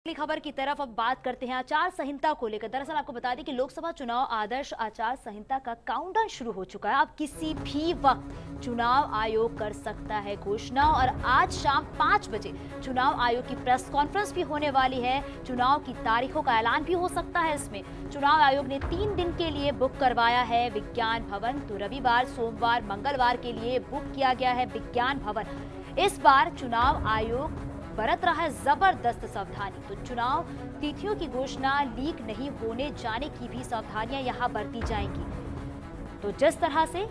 अगली खबर की तरफ अब बात करते हैं आचार संहिता को लेकर। दरअसल आपको बता दें कि लोकसभा चुनाव आदर्श आचार संहिता का काउंटडाउन शुरू हो चुका है। अब किसी भी वक्त चुनाव आयोग कर सकता है घोषणा और आज शाम 5 बजे चुनाव आयोग की प्रेस कॉन्फ्रेंस भी होने वाली है। चुनाव की तारीखों का ऐलान भी हो सकता है। इसमें चुनाव आयोग ने 3 दिन के लिए बुक करवाया है विज्ञान भवन। तो रविवार, सोमवार, मंगलवार के लिए बुक किया गया है विज्ञान भवन। इस बार चुनाव आयोग बरत रहा है जबरदस्त सावधानी। तो चुनाव तिथियों की घोषणा लीक नहीं होने जाने की भी सावधानियां यहां बरती जाएंगी। तो जिस तरह से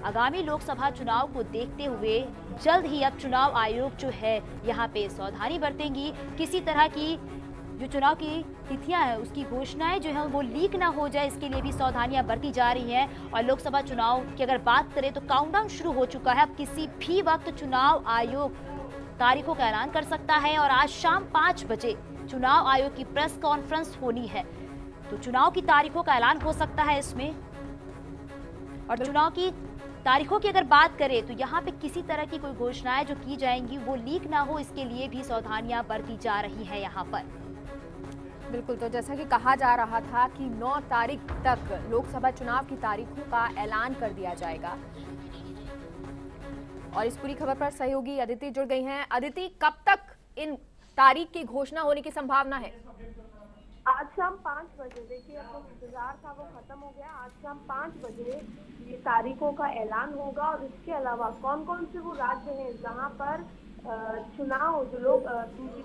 आगामी लोकसभा चुनाव को देखते हुए जल्द ही अब चुनाव आयोग जो है यहां पे सावधानी बरतेंगी। किसी तरह की जो चुनाव की तिथियां है उसकी घोषणाएं जो है वो लीक ना हो जाए, इसके लिए भी सावधानियां बरती जा रही हैं। और लोकसभा चुनाव की अगर बात करें तो काउंटडाउन शुरू हो चुका है। अब किसी भी वक्त चुनाव आयोग तारीखों का ऐलान कर सकता है और आज शाम 5 बजे चुनाव आयोग की प्रेस कॉन्फ्रेंस होनी है। तो चुनाव की तारीखों का ऐलान हो सकता है इसमें। और चुनाव की तारीखों की अगर बात करें तो यहाँ पे किसी तरह की कोई घोषणाएं जो की जाएंगी वो लीक ना हो, इसके लिए भी सावधानियां बरती जा रही हैं यहाँ पर। बिल्कुल, तो जैसा कि कहा जा रहा था कि 9 तारीख तक लोकसभा चुनाव की तारीखों का ऐलान कर दिया जाएगा। और इस पूरी खबर पर सहयोगी अदिति जुड़ गई हैं। अदिति, कब तक इन तारीख की घोषणा होने की संभावना है? आज शाम 5 बजे, देखिए अब जो इंतजार था वो खत्म हो गया। आज शाम 5 बजे ये तारीखों का ऐलान होगा। और इसके अलावा कौन कौन से वो राज्य हैं जहां पर चुनाव जो लोग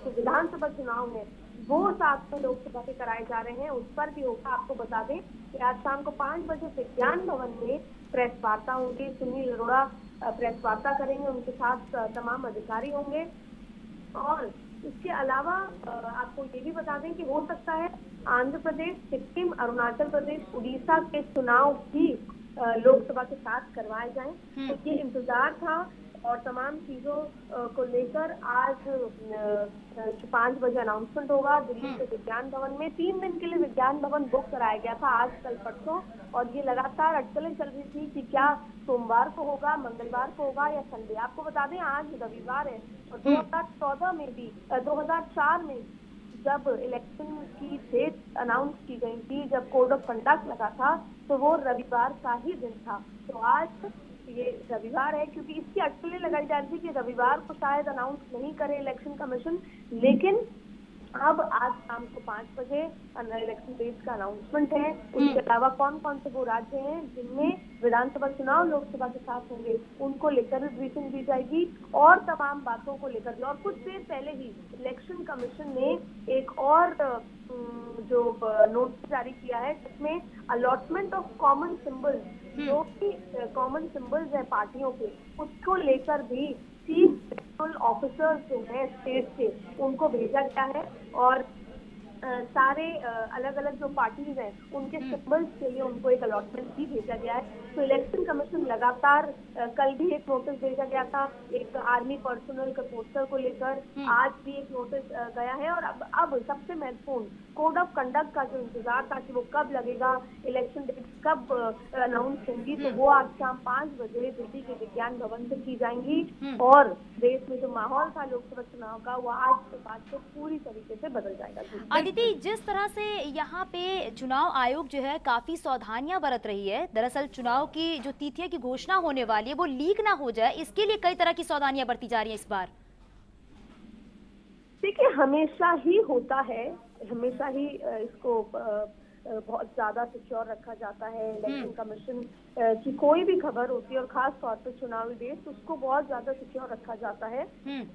विधानसभा चुनाव है वो साथ में लोकसभा के कराए जा रहे हैं, उस पर भी होगा। आपको बता दें कि आज शाम को 5 बजे विज्ञान भवन में प्रेस वार्ता होगी। सुनील अरोड़ा प्रेस वार्ता करेंगे, उनके साथ तमाम अधिकारी होंगे। और इसके अलावा आपको ये भी बता दें कि हो सकता है आंध्र प्रदेश, सिक्किम, अरुणाचल प्रदेश, उड़ीसा के चुनाव भी लोकसभा के साथ करवाए जाएं। तो ये इंतजार था और तमाम चीजों को लेकर आज 5 बजे अनाउंसमेंट होगा दिल्ली के विज्ञान भवन में। 3 दिन के लिए विज्ञान भवन बुक कराया गया था, आज कल परसों। और ये लगातार अटकलें चल रही थी कि क्या सोमवार को होगा, मंगलवार को होगा या संडे। आपको बता दें आज रविवार है। और 2014 में भी 2004 में जब इलेक्शन की डेट अनाउंस की गई थी, जब कोड ऑफ कंडक्ट लगा था, तो वो रविवार का ही दिन था। तो आज ये रविवार है क्योंकि इसकी अटकलें लगाई जा रही थी कि रविवार को शायद अनाउंस नहीं करे इलेक्शन कमीशन। लेकिन अब आज शाम को 5 बजे इलेक्शन डेट का अनाउंसमेंट है। उसके अलावा कौन कौन से वो राज्य हैं जिनमें विधानसभा चुनाव लोकसभा के साथ होंगे, उनको लेकर भी ब्रीफिंग दी जाएगी और तमाम बातों को लेकर भी। और कुछ देर पहले ही इलेक्शन कमीशन ने एक और जो नोटिस जारी किया है जिसमें अलॉटमेंट ऑफ कॉमन सिंबल्स, जो कि कॉमन सिंबल्स है पार्टियों के, उसको लेकर भी चीफ इलेक्टोरल ऑफिसर्स जो हैं स्टेट के, उनको भेजा गया है। और सारे अलग अलग जो पार्टीज हैं उनके सिंबल्स के लिए उनको एक अलॉटमेंट भी भेजा गया है। तो इलेक्शन कमीशन लगातार कल भी एक नोटिस भेजा गया था एक आर्मी पर्सनल के पोस्टर को लेकर, आज भी एक नोटिस गया है। और अब सबसे महत्वपूर्ण कोड ऑफ कंडक्ट का जो इंतजार था कि वो कब लगेगा, इलेक्शन डेट कब अनाउंस होंगी, तो वो आज शाम 5 बजे दिल्ली के विज्ञान भवन से की जाएंगी। और देश में जो माहौल था लोकसभा चुनाव का वो आज के बाद से पूरी तरीके से बदल जाएगा। अदिति, जिस तरह से यहाँ पे चुनाव आयोग जो है काफी सावधानियां बरत रही है, दरअसल चुनाव की जो तिथियां की घोषणा होने वाली है वो लीक ना हो जाए, इसके लिए कई तरह की सावधानियां बरती जा रही है इस बार। देखिए, हमेशा ही होता है, हमेशा ही इसको बहुत ज्यादा सिक्योर रखा जाता है। इलेक्शन कमीशन की कोई भी खबर होती है और खास तौर पर चुनावी डेट, उसको बहुत ज्यादा सिक्योर रखा जाता है।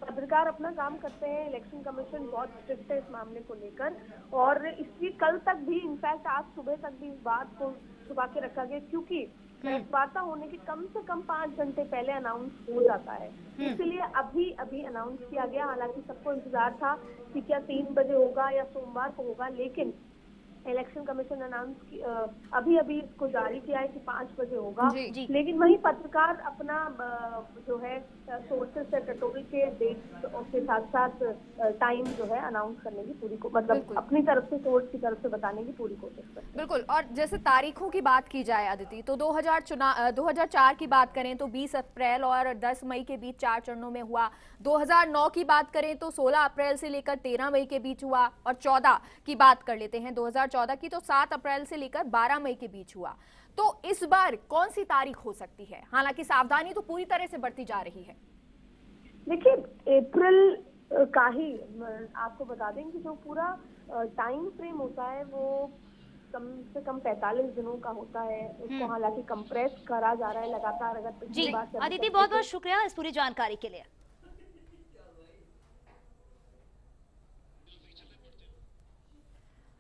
पत्रकार अपना काम करते हैं, इलेक्शन कमीशन बहुत स्ट्रिक्ट है इस मामले को लेकर। और इसलिए कल तक भी, इनफैक्ट आज सुबह तक भी इस बात को छुपा के रखा गया क्योंकि प्रेस वार्ता होने के कम से कम 5 घंटे पहले अनाउंस हो जाता है। इसलिए अभी अनाउंस किया गया। हालांकि सबको इंतजार था कि क्या 3 बजे होगा या सोमवार को होगा, लेकिन इलेक्शन कमीशन अभी अभी इसको जारी किया है कि 5 बजे होगा। जी। लेकिन वही पत्रकार अपना जो है सोर्सेस से कटोरी के डेट के साथ साथ टाइम जो है अनाउंस करने की पूरी मतलब अपनी तरफ से सोर्स की तरफ से बताने की पूरी कोशिश करते हैं। बिल्कुल। और जैसे तारीखों की बात की जाए अदिति, तो 2004 की बात करें तो 20 अप्रैल और 10 मई के बीच 4 चरणों में हुआ। 2009 की बात करें तो 16 अप्रैल से लेकर 13 मई के बीच हुआ। और 14 की बात कर लेते हैं 2014 की, तो 7 अप्रैल से लेकर 12 मई के बीच हुआ। तो इस बार कौन सी तारीख हो सकती है? हालांकि सावधानी तो पूरी तरह से बढ़ती जा रही है। देखिए, अप्रैल का ही आपको बता दें कि जो पूरा टाइम फ्रेम होता है वो कम से कम 45 दिनों का होता है। उसको हालांकि कंप्रेस करा जा रहा है लगातार। अगर पिछली बार से अदिति, बहुत बहुत शुक्रिया इस पूरी जानकारी के लिए।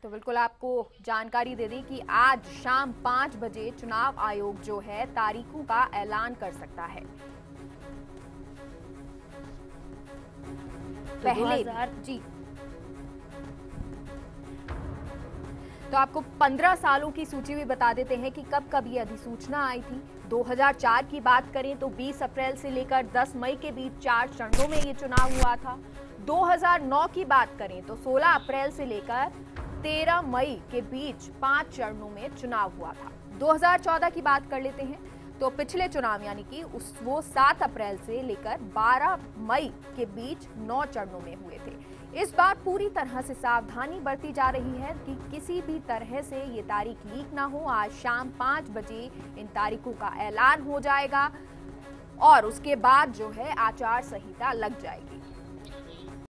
तो बिल्कुल आपको जानकारी दे दी कि आज शाम 5 बजे चुनाव आयोग जो है तारीखों का ऐलान कर सकता है। पहले जी तो आपको 15 सालों की सूची भी बता देते हैं कि कब कब ये अधिसूचना आई थी। 2004 की बात करें तो 20 अप्रैल से लेकर 10 मई के बीच 4 चरणों में ये चुनाव हुआ था। 2009 की बात करें तो 16 अप्रैल से लेकर 13 मई के बीच 5 चरणों में चुनाव हुआ था। 2014 की बात कर लेते हैं तो पिछले चुनाव यानी कि वो 7 अप्रैल से लेकर 12 मई के बीच 9 चरणों में हुए थे। इस बार पूरी तरह से सावधानी बरती जा रही है कि किसी भी तरह से ये तारीख लीक ना हो। आज शाम 5 बजे इन तारीखों का ऐलान हो जाएगा और उसके बाद जो है आचार संहिता लग जाएगी।